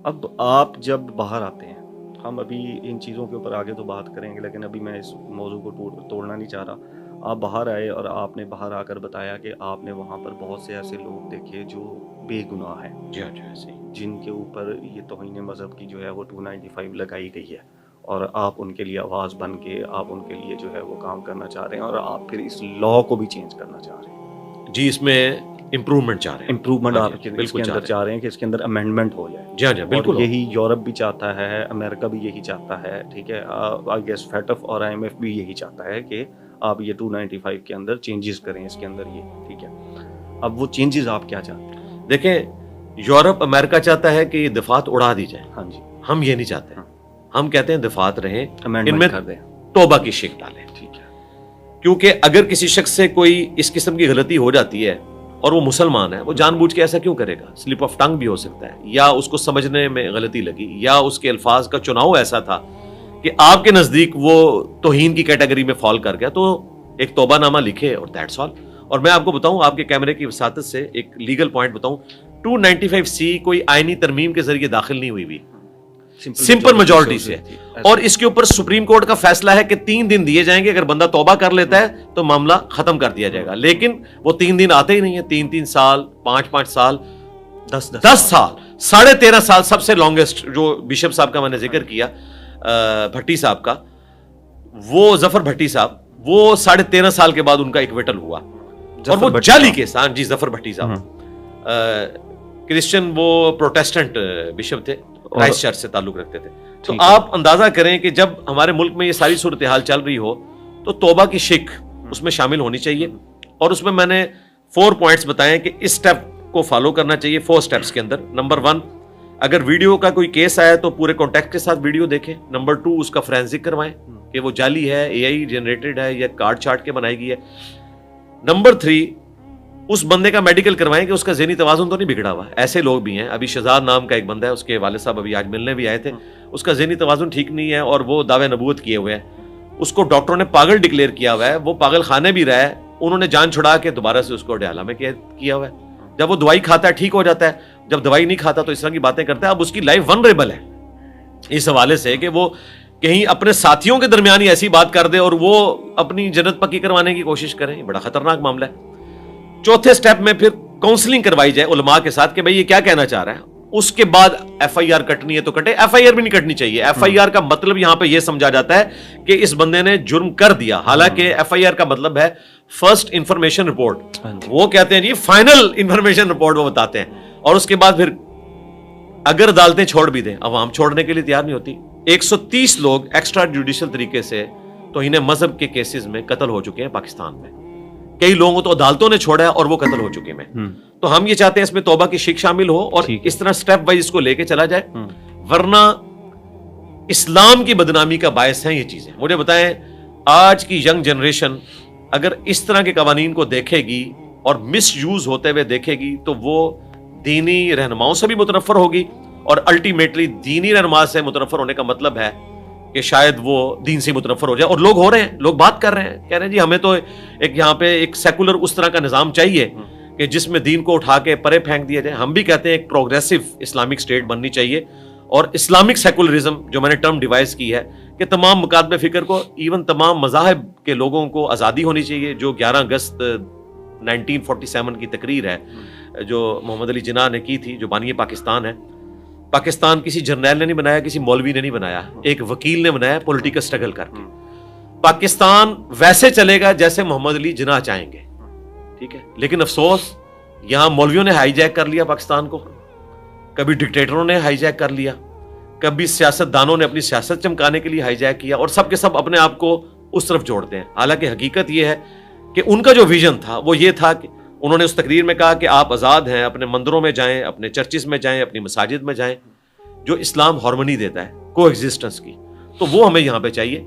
اب آپ جب باہر آتے ہیں، ہم ابھی ان چیزوں کے اوپر آگے تو بات کریں گے، لیکن ابھی میں اس موضوع کو توڑنا نہیں چاہ رہا۔ آپ باہر آئے اور آپ نے باہر آ کر بتایا کہ آپ نے وہاں پر بہت سے ایسے لوگ دیکھے جو بے گناہ ہیں، جی ہاں جی ہاں صحیح۔ جن کے اوپر یہ توہین مذہب کی جو ہے وہ 295 لگائی گئی ہے، اور آپ ان کے لیے آواز بن کے آپ ان کے لیے جو ہے وہ کام کرنا چاہ رہے ہیں، اور آپ پھر اس لا کو بھی چینج کرنا چاہ رہے ہیں۔ جی، اس میں امپروومنٹ چاہ رہے ہیں، امپروومنٹ ہاں آپ جی، اس بالکل کے اندر چاہ رہے ہیں کہ اس کے اندر امینڈمنٹ ہو جائے۔ جی ہاں جی، اور بالکل ہو۔ یہی یورپ بھی چاہتا ہے، امریکہ بھی یہی چاہتا ہے، ٹھیک ہے، آئی گیس فیٹف اور IMF بھی یہی چاہتا ہے کہ آپ یہ 295 کے اندر چینجز کریں اس کے اندر یہ، ٹھیک ہے۔ اب وہ چینجز آپ کیا چاہتے ہیں؟ دیکھیں، یورپ امریکہ چاہتا ہے کہ یہ دفعات اڑا دی جائیں، ہاں جی، ہم یہ نہیں چاہتے۔ ہم کہتے ہیں دفعات رہیں، ان میں امینڈمنٹ کر دیں، توبہ کی شک ڈالیں، ٹھیک ہے۔ کیونکہ اگر کسی شخص سے کوئی اس قسم کی غلطی ہو جاتی ہے اور وہ مسلمان ہے، وہ جان بوجھ کے ایسا کیوں کرے گا؟ سلپ آف ٹنگ بھی ہو سکتا ہے، یا اس کو سمجھنے میں غلطی لگی، یا اس کے الفاظ کا چناؤ ایسا تھا کہ آپ کے نزدیک وہ توہین کی کیٹیگری میں فال کر گیا، تو ایک توبہ نامہ لکھے اور دیٹس آل۔ اور میں آپ کو بتاؤں، آپ کے کیمرے کی وساطت سے ایک لیگل پوائنٹ بتاؤں، 295C کوئی آئینی ترمیم کے ذریعے داخل نہیں ہوئی بھی، سمپل میجورٹی سے، اور اس کے اوپر سپریم کورٹ کا فیصلہ ہے کہ 3 دن دیے جائیں گے، اگر بندہ توبہ کر لیتا ہے تو معاملہ ختم کر دیا جائے گا۔ لیکن وہ 3 دن آتے ہی نہیں ہیں، 3 سال، 5 سال، 10 سال، 13.5 سال سب سے لانگسٹ۔ جو بشپ صاحب کا میں نے ذکر کیا، بھٹی صاحب کا، وہ ظفر بھٹی صاحب، وہ 13.5 سال کے بعد ان کا ایکویٹل ہوا، اور وہ جعلی کیس۔ ہاں جی، ظفر بھٹی صاحب کرسچن، وہ پروٹیسٹنٹ بشپ تھے، کرائسٹ چرچ سے تعلق رکھتے تھے۔ تو آپ اندازہ کریں کہ جب ہمارے ملک میں یہ ساری صورتحال چل رہی ہو تو توبہ کی شک اس میں شامل ہونی چاہیے، اور اس میں نے 4 پوائنٹس بتائے کہ اس سٹیپ کو فالو کرنا چاہیے 4 سٹیپس کے اندر۔ نمبر 1، اگر ویڈیو کا کوئی کیس آیا تو پورے کانٹیکٹ کے ساتھ ویڈیو دیکھیں۔ نمبر 2، اس کا فرینزک کروائیں کہ وہ جعلی ہے، AI جنریٹڈ ہے یا کارڈ چارٹ کے بنائی گئی ہے۔ نمبر 3، اس بندے کا میڈیکل کروائیں کہ اس کا ذہنی توازن تو نہیں بگڑا ہوا۔ ایسے لوگ بھی ہیں، ابھی شہزاد نام کا ایک بندہ ہے، اس کے والد صاحب ابھی آج ملنے بھی آئے تھے، اس کا ذہنی توازن ٹھیک نہیں ہے اور وہ دعوے نبوت کیے ہوئے ہیں، اس کو ڈاکٹروں نے پاگل ڈکلیئر کیا ہوا ہے، وہ پاگل خانے بھی رہا ہے، انہوں نے جان چھڑا کے دوبارہ سے اس کو ڈیالہ میں کیا ہوا ہے۔ جب وہ دوائی کھاتا ہے ٹھیک ہو جاتا ہے، جب دوائی نہیں کھاتا تو اس طرح کی باتیں کرتا ہے۔ اب اس کی لائف ونریبل ہے اس حوالے سے کہ وہ کہیں اپنے ساتھیوں کے درمیان ہی ایسی بات کر دے اور وہ اپنی جنت پکی کروانے کی کوشش کریں، یہ بڑا خطرناک معاملہ ہے۔ چوتھے سٹیپ میں پھر کاؤنسلنگ کروائی جائے علماء کے ساتھ کہ بھئی یہ کیا کہنا چاہ رہا ہے۔ اس کے بعد FIR کٹنی ہے تو کٹے، FIR بھی نہیں کٹنی چاہیے۔ FIR کا مطلب یہاں پہ یہ سمجھا جاتا ہے کہ اس بندے نے جرم کر دیا، حالانکہ FIR کا مطلب ہے فرسٹ انفارمیشن رپورٹ۔ وہ کہتے ہیں جی فائنل انفارمیشن رپورٹ وہ بتاتے ہیں، اور اس کے بعد پھر اگر عدالتیں چھوڑ بھی دیں، عوام چھوڑنے کے لیے تیار نہیں ہوتی۔ 130 لوگ ایکسٹرا جوڈیشل طریقے سے توہین مذہب کے کیسز میں قتل ہو چکے ہیں پاکستان میں، کئی لوگوں تو عدالتوں نے چھوڑا ہے اور وہ قتل ہو چکے ہیں۔ تو ہم یہ چاہتے ہیں اس میں توبہ کی شک شامل ہو اور اس طرح سٹیپ وائز اس کو لے کے چلا جائے، ورنہ اسلام کی بدنامی کا باعث ہیں یہ چیزیں۔ مجھے بتائیں، آج کی ینگ جنریشن اگر اس طرح کے قوانین کو دیکھے گی اور مس یوز ہوتے ہوئے دیکھے گی تو وہ دینی رہنماؤں سے بھی متنفر ہوگی، اور الٹیمیٹلی دینی رہنما سے متنفر ہونے کا مطلب ہے کہ شاید وہ دین سے متنفر ہو جائے۔ اور لوگ ہو رہے ہیں، لوگ بات کر رہے ہیں، کہہ رہے ہیں جی ہمیں تو ایک یہاں پہ ایک سیکولر اس طرح کا نظام چاہیے کہ جس میں دین کو اٹھا کے پرے پھینک دیا جائے۔ ہم بھی کہتے ہیں ایک پروگریسو اسلامک اسٹیٹ بننی چاہیے، اور اسلامک سیکولرزم جو میں نے ٹرم ڈیوائز کی ہے کہ تمام مکاتب فکر کو، ایون تمام مذاہب کے لوگوں کو آزادی ہونی چاہیے۔ جو 11 اگست 1947 کی تقریر ہے جو محمد علی جناح نے کی تھی، جو بانی پاکستان ہے، پاکستان کسی جرنیل نے نہیں بنایا، کسی مولوی نے نہیں بنایا، ایک وکیل نے بنایا پولیٹیکل سٹرگل کر کے۔ پاکستان ویسے چلے گا جیسے محمد علی جناح چاہیں گے، ٹھیک ہے، لیکن افسوس یہاں مولویوں نے ہائی جیک کر لیا پاکستان کو، کبھی ڈکٹیٹروں نے ہائی جیک کر لیا، کبھی سیاست دانوں نے اپنی سیاست چمکانے کے لیے ہائی جیک کیا، اور سب کے سب اپنے آپ کو اس طرف جوڑتے ہیں۔ حالانکہ حقیقت یہ ہے کہ ان کا جو ویژن تھا وہ یہ تھا کہ انہوں نے اس تقریر میں کہا کہ آپ آزاد ہیں، اپنے مندروں میں جائیں، اپنے چرچز میں جائیں، اپنی مساجد میں جائیں، جو اسلام ہارمونی دیتا ہے، کو ایگزسٹنس کی۔ تو وہ ہمیں یہاں پہ چاہیے۔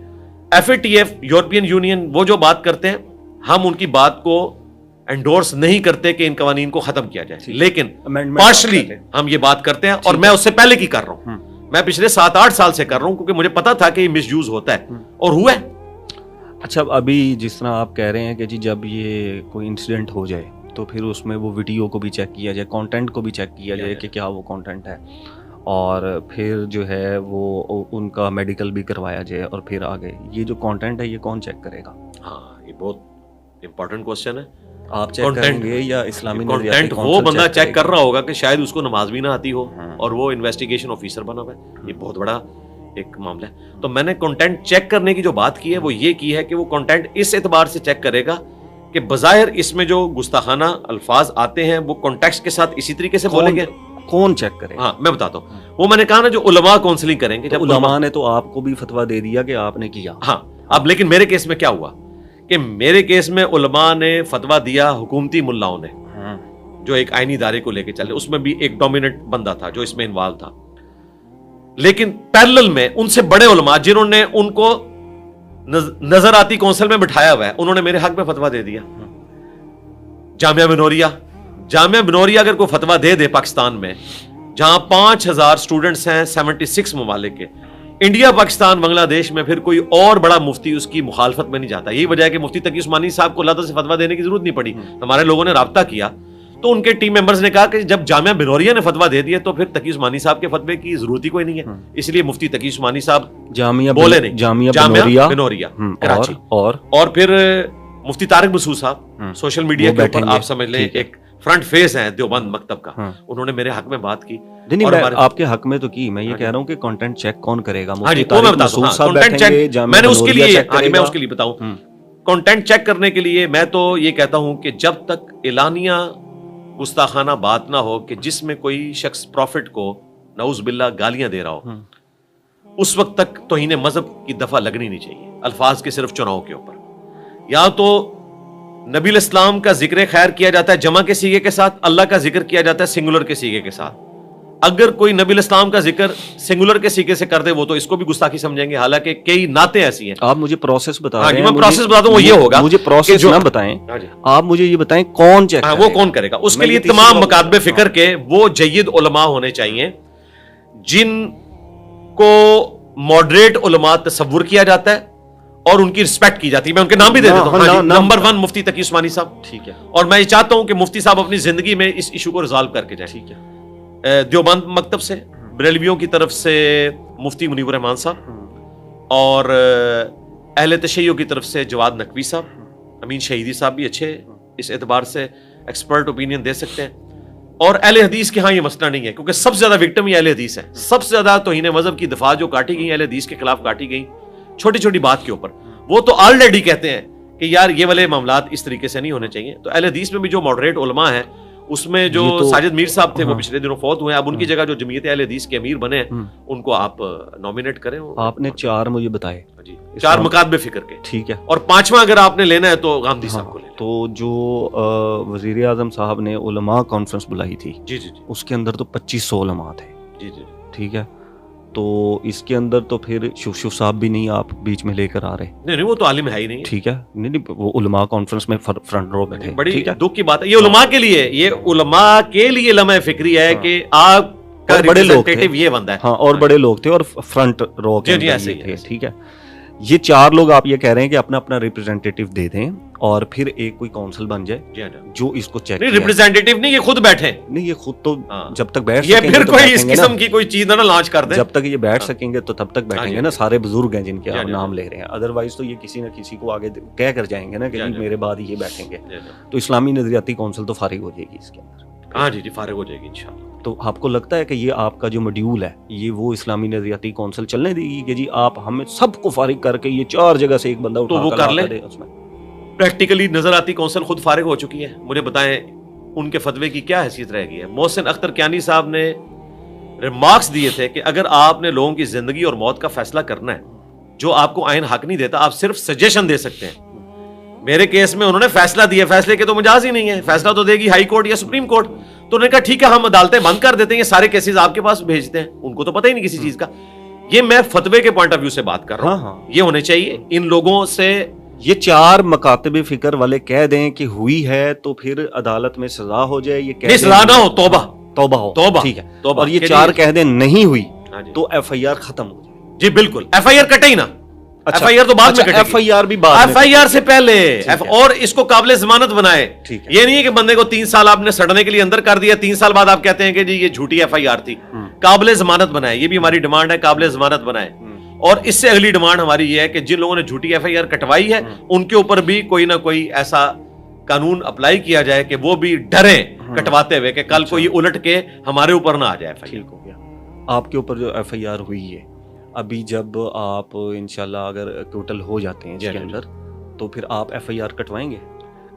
FATF یورپین یونین وہ جو بات کرتے ہیں، ہم ان کی بات کو انڈورس نہیں کرتے کہ ان قوانین کو ختم کیا جائے، لیکن پارشلی ہم یہ بات کرتے ہیں، اور میں اس سے پہلے کی کر رہا ہوں، میں پچھلے 7-8 سال سے کر رہا ہوں، کیونکہ مجھے پتا تھا کہ یہ مس یوز ہوتا ہے اور ہوا ہے۔ اچھا، ابھی جس طرح آپ کہہ رہے ہیں کہ جی جب یہ کوئی انسیڈنٹ ہو جائے تو پھر اس میں وہ ویڈیو کو بھی چیک کیا جائے، کانٹینٹ کو بھی چیک کیا جائے کہ کیا وہ کانٹینٹ ہے، اور پھر جو ہے وہ ان کا میڈیکل بھی کروایا جائے اور پھر آگے یہ جو کانٹینٹ ہے یہ کون چیک کرے گا؟ ہاں یہ بہت امپورٹنٹ کوشچن ہے. آپ چیک کریں گے یا اسلامی نظریاتی کانٹینٹ وہ کونسل بندہ چیک کرے کر رہا ہوگا کہ شاید اس کو نماز بھی نہ آتی ہو ہاں. اور وہ انویسٹیگیشن آفیسر بنا ہوا ہے. یہ بہت بڑا ایک معاملہ ہے. تو میں نے کنٹینٹ چیک کرنے کی جو بات کی ہے وہ یہ کی ہے کہ وہ کنٹینٹ اس اعتبار سے چیک کرے گا کہ بظاہر اس میں جو گستاخانہ الفاظ آتے ہیں وہ کانٹیکسٹ کے ساتھ اسی طریقے سے بولیں گے. کون چیک کرے؟ ہاں میں بتاتا ہوں. وہ میں نے کہا نا جو علماء کاؤنسلنگ کریں گے, جب علماء نے تو آپ کو بھی فتویٰ دے دیا کہ آپ نے کیا. ہاں اب لیکن میرے کیس میں کیا ہوا کہ میرے کیس میں علماء نے فتویٰ دیا حکومتی ملاؤں نے جو ایک آئینی ادارے کو لے کے چلے, اس میں بھی ایک ڈومیننٹ بندہ تھا جو اس میں انوالو تھا. لیکن پیرلل میں ان سے بڑے علماء جنہوں نے ان کو نظراتی کونسل میں بٹھایا ہوا ہے انہوں نے میرے حق میں فتویٰ دے دیا. جامعہ بنوریا اگر کوئی فتویٰ دے دے پاکستان میں جہاں 5000 سٹوڈنٹس ہیں 76 ممالک کے, انڈیا پاکستان بنگلہ دیش میں پھر کوئی اور بڑا مفتی اس کی مخالفت میں نہیں جاتا. یہی وجہ ہے کہ مفتی تقی عثمانی صاحب کو اللہ تعالیٰ سے فتویٰ دینے کی ضرورت نہیں پڑی. ہمارے لوگوں نے رابطہ کیا تو ان کے ٹیم ممبرز نے کہا کہ جب جامعہ بنوریا نے فتویٰ دے دیا تو پھر تقی عثمانی صاحب کے فتوے کی ضرورت ہی کوئی نہیں ہے. اس لیے مفتی تقی عثمانی صاحب جامعہ بولے نہیں. جامعہ بنوریا کراچی اور پھر مفتی طارق مسعود صاحب سوشل میڈیا کے اوپر آپ سمجھ لیں ایک فرنٹ فیس ہیں دیوبند مکتب کا, انہوں نے میرے حق میں بات کی. آپ کے حق میں تو کی, میں یہ کہہ رہا ہوں کہ کنٹینٹ چیک کون کرے گا؟ میں نے اس کے لیے میں اس کے لیے بتاؤں کنٹینٹ چیک کرنے کے لیے میں تو یہ کہتا ہوں کہ جب تک اعلانیہ گستاخانہ بات نہ ہو کہ جس میں کوئی شخص پروفٹ کو نعوذ باللہ گالیاں دے رہا ہو, اس وقت تک توہین مذہب کی دفعہ لگنی نہیں چاہیے الفاظ کے صرف چناؤ کے اوپر. یا تو نبی الاسلام کا ذکر خیر کیا جاتا ہے جمع کے سیغے کے ساتھ, اللہ کا ذکر کیا جاتا ہے سنگولر کے سیغے کے ساتھ. اگر کوئی نبی الاسلام کا ذکر سنگولر کے سیغے سے کر دے وہ تو اس کو بھی گستاخی سمجھیں گے, حالانکہ کئی نعتیں ایسی ہیں. آپ مجھے پروسیس بتا رہے ہیں. میں پروسیس بتا دوں وہ یہ ہوگا, مجھے پروسیس نہ بتائیں, آپ مجھے یہ بتائیں کون چیک وہ کون کرے گا. اس کے لیے تمام مکاتب فکر کے وہ جید علماء ہونے چاہیے جن کو ماڈریٹ علماء تصور کیا جاتا ہے اور ان کی رسپیکٹ کی جاتی ہے. میں ان کے نام بھی دے دیتا ہوں. نمبر 1 مفتی تقی عثمانی صاحب, ٹھیک ہے, اور میں یہ چاہتا ہوں کہ مفتی صاحب اپنی زندگی میں اس ایشو کو ریزالو کر کے جائیں. ٹھیک ہے. دیوبند مکتب سے بریلویوں کی طرف سے مفتی منیب الرحمان صاحب اور اہل تشیع کی طرف سے جواد نقوی صاحب, امین شہیدی صاحب بھی اچھے اس اعتبار سے ایکسپرٹ اوپینین دے سکتے ہیں. اور اہل حدیث کے ہاں یہ مسئلہ نہیں ہے کیونکہ سب سے زیادہ وکٹم یہ اہل حدیث ہے. سب سے زیادہ توہین مذہب کی دفاع جو کاٹی گئی اہل حدیث کے خلاف کاٹی گئی چھوٹی چھوٹی بات کے اوپر, وہ تو آلریڈی کہتے ہیں کہ یار یہ والے معاملات اس طریقے سے نہیں ہونے چاہیے. تو اہل حدیث میں بھی جو ماڈریٹ علماء ہیں اس میں جو ساجد میر صاحب تھے وہ پچھلے دنوں فوت ہوئے ہیں, اب ان کی جگہ جو جمعیت اہل حدیث کے امیر بنے ہیں ان کو آپ نامینیٹ کریں. آپ نے 4 مجھے بتائے, 4 مکاتب فکر کے, ٹھیک ہے, اور 5واں اگر آپ نے لینا ہے تو غامدی صاحب کو لیں. تو جو وزیر اعظم صاحب نے علماء کانفرنس بلائی تھی اس کے اندر تو 2500 علماء تھے, ٹھیک ہے, تو اس کے اندر تو پھر شوف صاحب بھی نہیں آپ بیچ میں لے کر آ رہے. نہیں وہ تو عالم ہے ہی نہیں, ٹھیک ہے, نہیں وہ علماء کانفرنس میں فرنٹ رو میں تھے. بڑی دکھ کی بات ہے یہ علماء کے لیے, یہ علماء کے لیے لمحہ فکری ہے کہ آپ کا بڑے لوگ یہ بندہ ہے. ہاں, اور بڑے لوگ تھے اور فرنٹ رو کے تھے, ٹھیک ہے. یہ 4 لوگ آپ یہ کہہ رہے ہیں کہ اپنا اپنا ریپرزینٹیٹیو دے دیں اور پھر ایک کوئی کونسل بن جائے جو اس کو چیک. نہیں ریپرزینٹیٹیو نہیں, یہ خود بیٹھے. نہیں یہ خود تو جب تک بیٹھ یہ پھر کوئی اس قسم کی کوئی چیز نہ لانچ کر دیں. جب تک یہ بیٹھ سکیں گے تو تب تک بیٹھیں گے نا. سارے بزرگ ہیں جن کے آپ نام لے رہے ہیں, ادروائز تو یہ کسی نہ کسی کو آگے کہہ کر جائیں گے نا کہ میرے بعد یہ بیٹھیں گے. تو اسلامی نظریاتی کونسل تو فارغ ہو جائے گی اس کے اندر. ہاں جی فارغ ہو جائے گی انشاءاللہ. تو آپ کو لگتا ہے کہ یہ آپ کا جو ماڈیول ہے یہ وہ اسلامی نظریاتی کونسل چلنے دے گی کہ جی آپ ہمیں سب کو فارغ کر کے یہ 4 جگہ سے ایک بندہ اٹھا تو وہ کر لیں؟ اس میں پریکٹیکلی نظر آتی کونسل خود فارغ ہو چکی ہے. مجھے بتائیں ان کے فتوے کی کیا حیثیت رہ گئی ہے. محسن اختر کیانی صاحب نے ریمارکس دیے تھے کہ اگر آپ نے لوگوں کی زندگی اور موت کا فیصلہ کرنا ہے جو آپ کو آئین حق نہیں دیتا, آپ صرف سجیشن دے سکتے ہیں. میرے کیس میں انہوں نے فیصلہ دیا, فیصلے کے تو مجاز ہی نہیں ہے, فیصلہ تو دے گی ہائی کورٹ یا سپریم کورٹ. تو انہوں نے کہا ٹھیک ہے ہم عدالتیں بند کر دیتے ہیں, یہ سارے کیسز آپ کے پاس بھیجتے ہیں. ان کو تو پتہ ہی نہیں کسی چیز کا. یہ میں فتوے کے پوائنٹ آف ویو سے بات کر رہا ہوں. یہ ہونے چاہیے ان لوگوں سے. یہ 4 مکاتب فکر والے کہہ دیں کہ ہوئی ہے تو پھر عدالت میں سزا ہو جائے. یہ نہیں سزا نہ ہو, توبہ ہو, ٹھیک ہے. اور یہ 4 کہہ دیں نہیں ہوئی تو ایف آئی آر ختم ہو جائے. جی بالکل, ایف آئی آر کٹے ہی نا. ایف آئی آر تو بعد میں کٹے گی. FIR بھی بعد میں ایف آئی آر سے پہلے اور اس کو قابل ضمانت بنائے. ٹھیک ہے. یہ نہیں ہے کہ بندے کو 3 سال آپ نے سڑنے کے لیے اندر کر دیا, 3 سال بعد آپ کہتے ہیں کہ جی یہ جھوٹی ایف آئی آر تھی. قابل ضمانت بنائے, یہ بھی ہماری ڈیمانڈ ہے, قابل ضمانت بنائے. اور اس سے اگلی ڈیمانڈ ہماری یہ ہے کہ جن لوگوں نے جھوٹی ایف آئی آر کٹوائی ہے ان کے اوپر بھی کوئی نہ کوئی ایسا قانون اپلائی کیا جائے کہ وہ بھی ڈریں کٹواتے ہوئے کہ کل کو یہ الٹ کے ہمارے اوپر نہ آ جائے. ٹھیک ہو گیا. آپ کے اوپر جو FIR ہوئی ہے, ابھی جب آپ انشاءاللہ اگر ٹوٹل ہو جاتے ہیں اس کے اندر, تو پھر آپ FIR کٹوائیں گے؟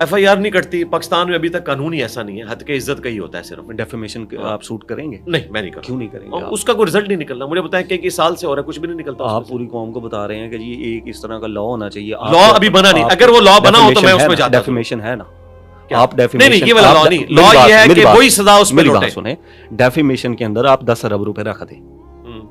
ایف آئی آر نہیں کٹتی پاکستان میں, ابھی تک قانون ہی ایسا نہیں ہے. حد کے عزت کا ہی ہوتا ہے صرف. ڈیفیمیشن آپ سوٹ کریں گے؟ نہیں, میں نہیں کرتا. کیوں نہیں کریں گے؟ اس کا کوئی رزلٹ نہیں نکلنا. مجھے بتائیں کہ سال سے ہو رہا ہے, کچھ بھی نہیں نکلتا. آپ پوری قوم کو بتا رہے ہیں کہ جی ایک اس طرح کا لا ہونا چاہیے. لا ابھی بنا نہیں. اگر وہ لا بنا ہو تو میں اس میں جاتا. ڈیفیمیشن ہے نا, آپ نہیں, یہ والا لا نہیں. لا یہ ہے کہ وہی سزا اس میں لوٹے. سنیں, ڈیفیمیشن کے اندر آپ 10 ارب روپے رکھ دیں,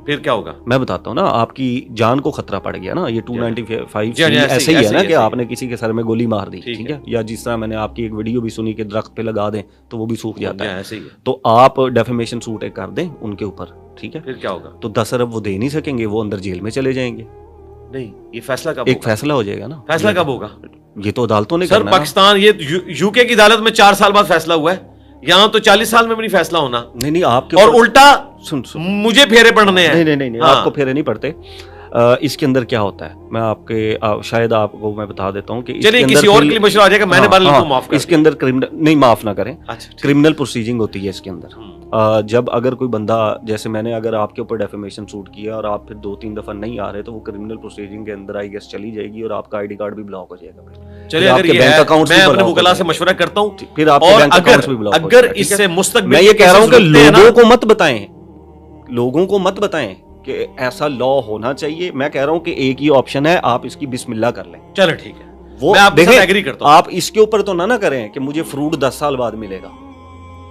پھر کیا ہوگا میں بتاتا ہوں نا. آپ کی جان کو خطرہ پڑ گیا نا. یہ 295 جی ایسے ہی ہے نا کہ آپ نے کسی کے سر میں گولی مار دی, ٹھیک ہے, یا جس طرح میں نے آپ کی ایک ویڈیو بھی سنی کہ درخت پہ لگا دیں تو وہ بھی سوکھ جاتا ہے, ایسے ہی ہے. تو آپ ڈیفیمیشن سوٹ کر دیں ان کے اوپر, ٹھیک ہے, پھر کیا ہوگا؟ تو 10 ارب وہ دے نہیں سکیں گے, وہ اندر جیل میں چلے جائیں گے. نہیں, یہ فیصلہ کب ایک فیصلہ ہو جائے گا نا. فیصلہ کب ہوگا؟ یہ تو عدالتوں نے سر کرنا ہے. پاکستان, یہ یو کے کی عدالت میں 4 سال بعد فیصلہ ہوا ہے, یہاں تو 40 سال میں بھی نہیں فیصلہ ہونا. نہیں آپ کے اور الٹا سن مجھے پھیرے پڑنے ہیں. نہیں آپ کو پھیرے نہیں پڑتے. اس کے اندر کیا ہوتا ہے, میں آپ کے شاید آپ کو میں بتا دیتا ہوں کہ چلیے کسی اور کے لیے مشورہ آ جائے گا. میں نے بال کو معاف کر اس کے اندر نہیں معاف نہ کریں, اچھا, کرمنل پروسیجنگ ہوتی ہے اس کے اندر. جب اگر کوئی بندہ, جیسے میں نے اگر آپ کے اوپر ڈیفیمیشن سوٹ کیا اور آپ پھر 2-3 دفعہ نہیں آ رہے, تو وہ کرمنل پروسیجنگ کے اندر آئی گیس چلی جائے گی اور آپ کا آئی ڈی کارڈ بھی بلاک ہو جائے گا. چلیے اگر یہ ہے, میں اپنے وکلا سے مشورہ کرتا ہوں, پھر آپ کے بینک اکاؤنٹس بھی بلاک ہو جائے گا. اگر اس سے مستقبل میں یہ کہہ رہا ہوں کہ لوگوں کو مت بتائیں, لوگوں کو مت بتائیں کہ ایسا لا ہونا چاہیے. میں کہہ رہا ہوں کہ ایک ہی آپشن ہے, آپ اس کی بسم اللہ کر لیں. چلو ٹھیک ہے, وہ میں آپ کے ساتھ ایگری کرتا ہوں. آپ اس کے اوپر تو نہ کریں کہ مجھے فروٹ 10 سال بعد ملے گا.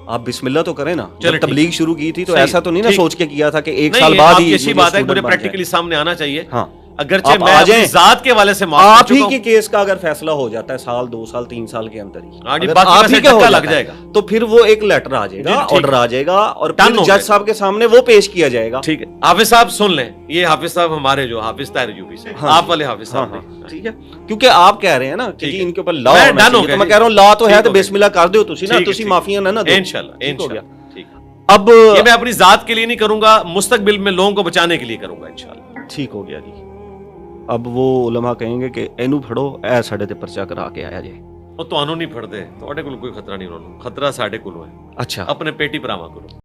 آپ بسم اللہ تو کریں نا. جب تبلیغ شروع کی تھی تو ایسا تو نہیں نا سوچ کے کیا تھا کہ 1 سال بعد ہی. اچھی بات ہے, مجھے پریکٹیکلی سامنے آنا چاہیے. ہاں, اگرچہ میں اپنی ذات کے حوالے سے آپ ہی کے کیس کا اگر فیصلہ ہو جاتا ہے 1 سال 2 سال 3 سال کے اندر ہی, آپ ہی کا لگ جائے گا, تو پھر وہ ایک لیٹر آ جائے گا, آرڈر آ جائے گا, اور پھر جج صاحب کے سامنے وہ پیش کیا جائے گا. ٹھیک ہے, حافظ صاحب سن لیں, یہ حافظ صاحب ہمارے جو حافظ طاہر یوپی سے, آپ والے حافظ صاحب, ٹھیک ہے, کیونکہ آپ کہہ رہے ہیں نا کہ ان کے اوپر لا ہونا چاہیے, تو میں کہہ رہا ہوں لا تو ہے تو بسم اللہ کر دو تسی نا, تسی معافیاں نہ دو انشاءاللہ. اب یہ میں اپنی ذات کے لیے نہیں کروں گا, مستقبل میں لوگوں کو بچانے کے لیے کروں گا انشاءاللہ. ٹھیک ہو گیا جی. اب وہ علماء کہیں گے کہ اینو پھڑو, اے ساڈے تے پرچہ کرا کے آیا جے. وہ تانوں نہیں پھڑدے, تواڈے کول کوئی خطرہ نہیں, انہوں خطرہ ساڈے کولوں ہے. اچھا, اپنے پیٹی پراواں کرو.